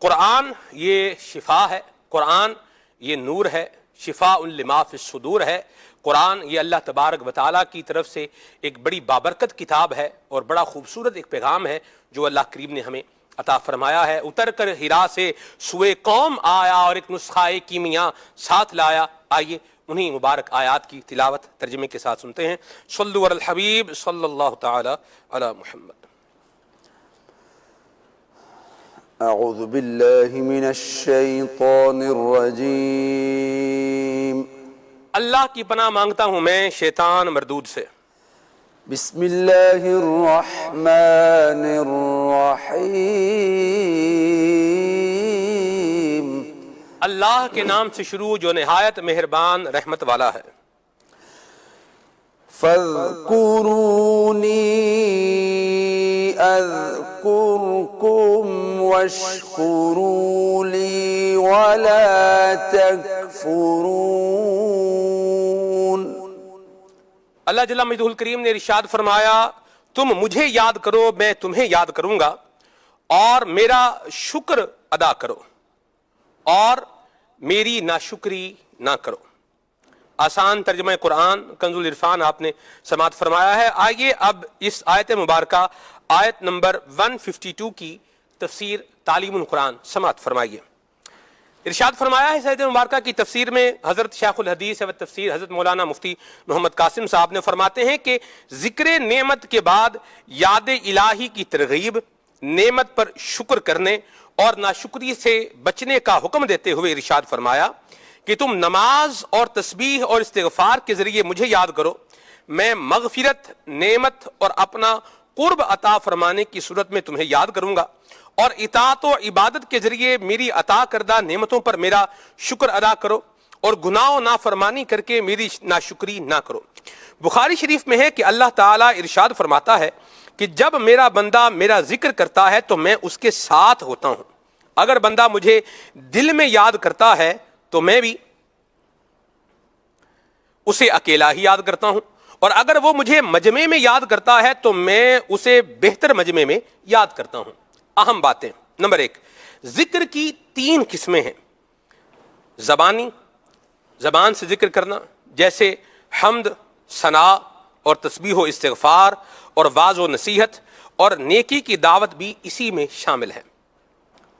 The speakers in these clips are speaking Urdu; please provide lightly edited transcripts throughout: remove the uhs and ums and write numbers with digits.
قرآن یہ شفا ہے، قرآن یہ نور ہے، شفاء لما فی الصدور ہے۔ قرآن یہ اللہ تبارک و تعالیٰ کی طرف سے ایک بڑی بابرکت کتاب ہے اور بڑا خوبصورت ایک پیغام ہے جو اللہ کریم نے ہمیں عطا فرمایا ہے۔ اتر کر ہرا سے سوئے قوم آیا اور ایک نسخہ کیمیا ساتھ لایا۔ آئیے انہی مبارک آیات کی تلاوت ترجمے کے ساتھ سنتے ہیں۔ صلو علی الحبیب صلی اللہ تعالی علی محمد۔ اعوذ باللہ من الشیطان الرجیم۔ اللہ کی پناہ مانگتا ہوں میں شیطان مردود سے۔ بسم اللہ الرحمن الرحیم۔ اللہ کے نام سے شروع جو نہایت مہربان رحمت والا ہے۔ فاذکرونی اذکرکم واشکروا لی ولا تکفرون۔ اللہ جل مجدہ الکریم نے ارشاد فرمایا تم مجھے یاد کرو میں تمہیں یاد کروں گا اور میرا شکر ادا کرو اور میری ناشکری نہ کرو۔ آسان ترجمہ قرآن کنز العرفان آپ نے سماعت فرمایا ہے۔ آئیے اب اس آیت مبارکہ آیت نمبر 152 کی تفسیر تعلیم القرآن سماعت فرمائیے۔ ارشاد فرمایا ہے اس آیت مبارکہ کی تفسیر میں حضرت شیخ الحدیث و تفسیر حضرت مولانا مفتی محمد قاسم صاحب نے فرماتے ہیں کہ ذکر نعمت کے بعد یاد الہی کی ترغیب، نعمت پر شکر کرنے اور ناشکری سے بچنے کا حکم دیتے ہوئے ارشاد فرمایا کہ تم نماز اور تسبیح اور استغفار کے ذریعے مجھے یاد کرو، میں مغفرت، نعمت اور اپنا قرب عطا فرمانے کی صورت میں تمہیں یاد کروں گا، اور اطاعت و عبادت کے ذریعے میری عطا کردہ نعمتوں پر میرا شکر ادا کرو اور گناہ و نافرمانی کر کے میری ناشکری نہ کرو۔ بخاری شریف میں ہے کہ اللہ تعالیٰ ارشاد فرماتا ہے کہ جب میرا بندہ میرا ذکر کرتا ہے تو میں اس کے ساتھ ہوتا ہوں، اگر بندہ مجھے دل میں یاد کرتا ہے تو میں بھی اسے اکیلا ہی یاد کرتا ہوں، اور اگر وہ مجھے مجمع میں یاد کرتا ہے تو میں اسے بہتر مجمع میں یاد کرتا ہوں۔ اہم باتیں۔ نمبر 1، ذکر کی 3 قسمیں ہیں۔ زبانی، زبان سے ذکر کرنا جیسے حمد، ثناء اور تسبیح و استغفار اور واعظ و نصیحت اور نیکی کی دعوت بھی اسی میں شامل ہے۔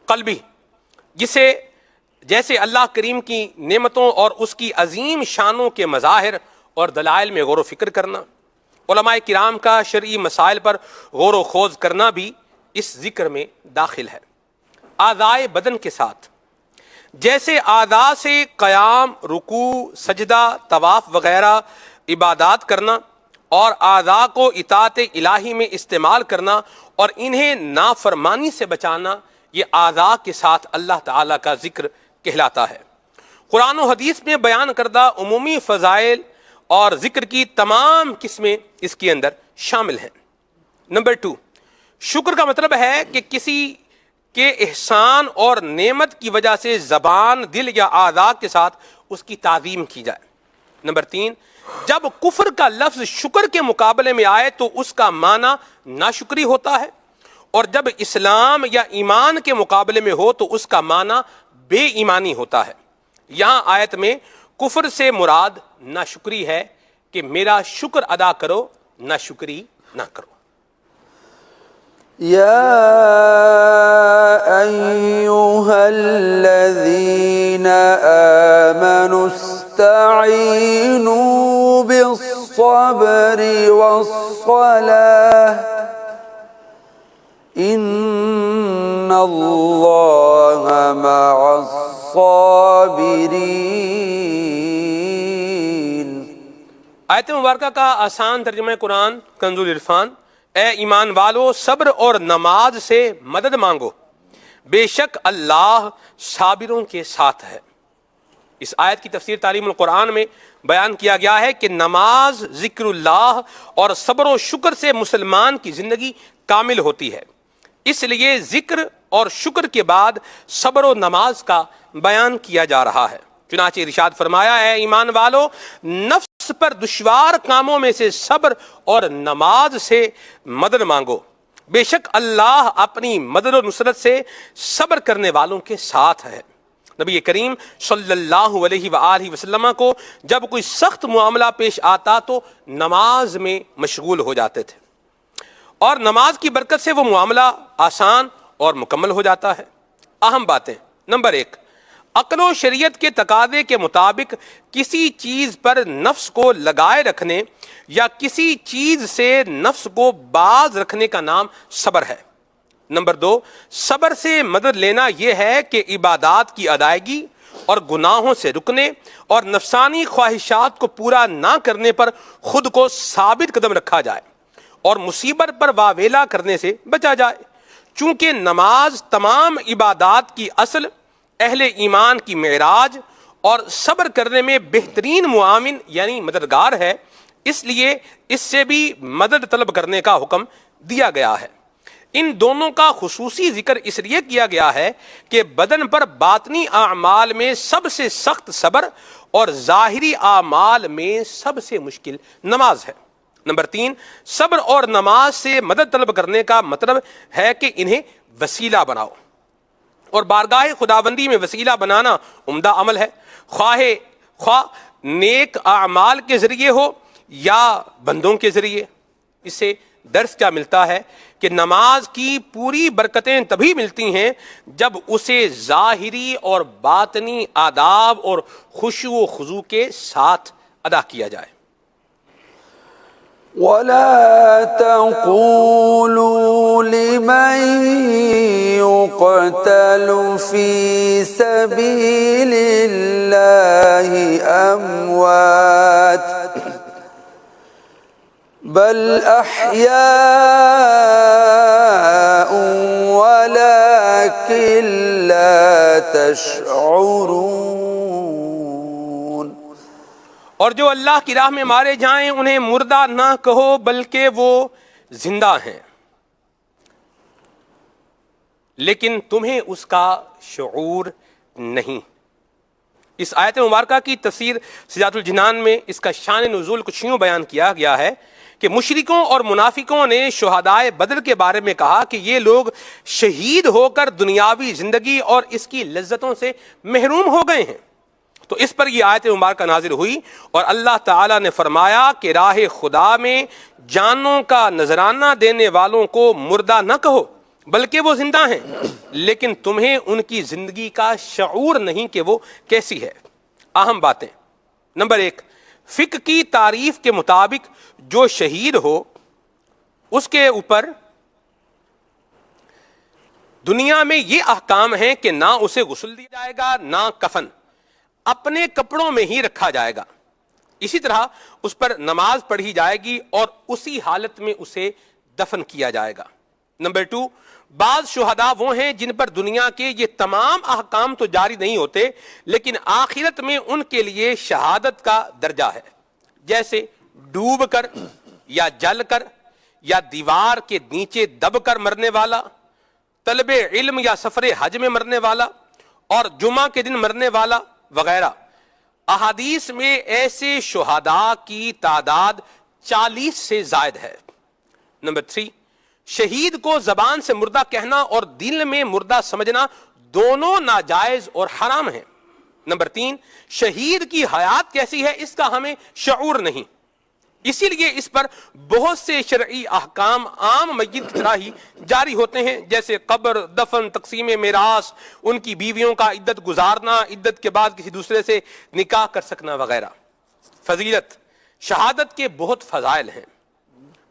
قلبی، جسے جیسے اللہ کریم کی نعمتوں اور اس کی عظیم شانوں کے مظاہر اور دلائل میں غور و فکر کرنا، علماء کرام کا شرعی مسائل پر غور و خوض کرنا بھی اس ذکر میں داخل ہے۔ اعضائے بدن کے ساتھ، جیسے اعضاء سے قیام، رکوع، سجدہ، طواف وغیرہ عبادات کرنا اور اعضاء کو اطاعت الہی میں استعمال کرنا اور انہیں نافرمانی سے بچانا، یہ اعضاء کے ساتھ اللہ تعالیٰ کا ذکر کہلاتا ہے۔ قرآن و حدیث میں بیان کردہ عمومی فضائل اور ذکر کی تمام قسمیں اس کے اندر شامل ہیں۔ نمبر 2، شکر کا مطلب ہے کہ کسی کے احسان اور نعمت کی وجہ سے زبان، دل یا اعضاء کے ساتھ اس کی تعظیم کی جائے۔ نمبر 3، جب کفر کا لفظ شکر کے مقابلے میں آئے تو اس کا معنی ناشکری ہوتا ہے، اور جب اسلام یا ایمان کے مقابلے میں ہو تو اس کا معنی بے ایمانی ہوتا ہے۔ یہاں آیت میں کفر سے مراد ناشکری ہے کہ میرا شکر ادا کرو، ناشکری نہ کرو۔ یا ایھا الذین آمنوا استعینوا بالصبر والصلاۃ ان اللہ مع الصابرین۔ آیت مبارکہ کا آسان ترجمہ قرآن کنز العرفان، اے ایمان والو صبر اور نماز سے مدد مانگو، بے شک اللہ صابروں کے ساتھ ہے۔ اس آیت کی تفسیر تعلیم القرآن میں بیان کیا گیا ہے کہ نماز، ذکر اللہ اور صبر و شکر سے مسلمان کی زندگی کامل ہوتی ہے، اس لیے ذکر اور شکر کے بعد صبر و نماز کا بیان کیا جا رہا ہے۔ چنانچہ ارشاد فرمایا ہے ایمان والو نفس پر دشوار کاموں میں سے صبر اور نماز سے مدد مانگو، بے شک اللہ اپنی مدد و نصرت سے صبر کرنے والوں کے ساتھ ہے۔ نبی کریم صلی اللہ علیہ وآلہ وسلم کو جب کوئی سخت معاملہ پیش آتا تو نماز میں مشغول ہو جاتے تھے، اور نماز کی برکت سے وہ معاملہ آسان اور مکمل ہو جاتا ہے۔ اہم باتیں: نمبر 1، عقل و شریعت کے تقاضے کے مطابق کسی چیز پر نفس کو لگائے رکھنے یا کسی چیز سے نفس کو باز رکھنے کا نام صبر ہے۔ نمبر 2، صبر سے مدد لینا یہ ہے کہ عبادات کی ادائیگی اور گناہوں سے رکنے اور نفسانی خواہشات کو پورا نہ کرنے پر خود کو ثابت قدم رکھا جائے اور مصیبت پر واویلا کرنے سے بچا جائے۔ چونکہ نماز تمام عبادات کی اصل، اہل ایمان کی معراج اور صبر کرنے میں بہترین معاون یعنی مددگار ہے، اس لیے اس سے بھی مدد طلب کرنے کا حکم دیا گیا ہے۔ ان دونوں کا خصوصی ذکر اس لیے کیا گیا ہے کہ بدن پر باطنی اعمال میں سب سے سخت صبر اور ظاہری اعمال میں سب سے مشکل نماز ہے۔ نمبر 3، صبر اور نماز سے مدد طلب کرنے کا مطلب ہے کہ انہیں وسیلہ بناؤ، اور بارگاہ خداوندی میں وسیلہ بنانا عمدہ عمل ہے، خواہ نیک اعمال کے ذریعے ہو یا بندوں کے ذریعے۔ اس سے درس کیا ملتا ہے کہ نماز کی پوری برکتیں تبھی ملتی ہیں جب اسے ظاہری اور باطنی آداب اور خشوع و خضوع کے ساتھ ادا کیا جائے۔ ولا تقولوا لمن يقتل في سبيل الله أموات بل أحياء ولكن لا تشعرون۔ اور جو اللہ کی راہ میں مارے جائیں انہیں مردہ نہ کہو بلکہ وہ زندہ ہیں، لیکن تمہیں اس کا شعور نہیں۔ اس آیت مبارکہ کی تفسیر سجاد الجنان میں اس کا شان نزول کچھ یوں بیان کیا گیا ہے کہ مشرکوں اور منافقوں نے شہدائے بدر کے بارے میں کہا کہ یہ لوگ شہید ہو کر دنیاوی زندگی اور اس کی لذتوں سے محروم ہو گئے ہیں۔ تو اس پر یہ آیت مبارکہ نازل ہوئی اور اللہ تعالیٰ نے فرمایا کہ راہ خدا میں جانوں کا نذرانہ دینے والوں کو مردہ نہ کہو بلکہ وہ زندہ ہیں، لیکن تمہیں ان کی زندگی کا شعور نہیں کہ وہ کیسی ہے۔ اہم باتیں: نمبر 1، فقہ کی تعریف کے مطابق جو شہید ہو اس کے اوپر دنیا میں یہ احکام ہیں کہ نہ اسے غسل دیا جائے گا نہ کفن، اپنے کپڑوں میں ہی رکھا جائے گا۔ اسی طرح اس پر نماز پڑھی جائے گی اور اسی حالت میں اسے دفن کیا جائے گا۔ نمبر 2، بعض شہداء وہ ہیں جن پر دنیا کے یہ تمام احکام تو جاری نہیں ہوتے لیکن آخرت میں ان کے لیے شہادت کا درجہ ہے، جیسے ڈوب کر یا جل کر یا دیوار کے نیچے دب کر مرنے والا، طلب علم یا سفر حج میں مرنے والا اور جمعہ کے دن مرنے والا وغیرہ۔ احادیث میں ایسے شہداء کی تعداد 40 سے زائد ہے۔ نمبر 3، شہید کو زبان سے مردہ کہنا اور دل میں مردہ سمجھنا دونوں ناجائز اور حرام ہیں۔ نمبر 3، شہید کی حیات کیسی ہے اس کا ہمیں شعور نہیں، اسی لیے اس پر بہت سے شرعی احکام عام میت کی طرح ہی جاری ہوتے ہیں، جیسے قبر، دفن، تقسیم میراث، ان کی بیویوں کا عدت گزارنا، عدت کے بعد کسی دوسرے سے نکاح کر سکنا وغیرہ۔ فضیلت: شہادت کے بہت فضائل ہیں۔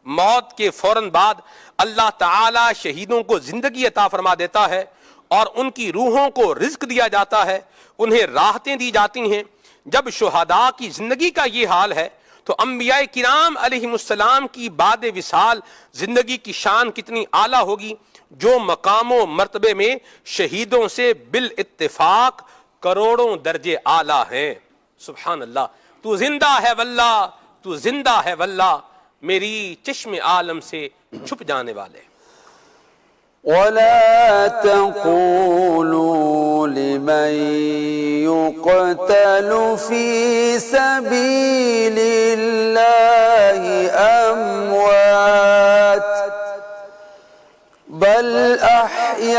موت کے فوراً بعد اللہ تعالی شہیدوں کو زندگی عطا فرما دیتا ہے اور ان کی روحوں کو رزق دیا جاتا ہے، انہیں راحتیں دی جاتی ہیں۔ جب شہداء کی زندگی کا یہ حال ہے تو انبیاء کرام علیہم السلام کی بعد وصال زندگی کی شان کتنی اعلیٰ ہوگی، جو مقام و مرتبے میں شہیدوں سے بالاتفاق کروڑوں درجے اعلیٰ ہیں۔ سبحان اللہ، تو زندہ ہے واللہ، تو زندہ ہے واللہ، میری چشم عالم سے چھپ جانے والے۔ ولا تقولوا لمن يقتل في سبيل الله أموات بل أحياء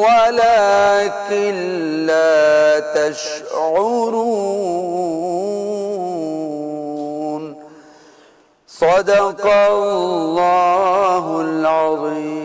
ولكن لا تشعرون. صدق الله العظيم.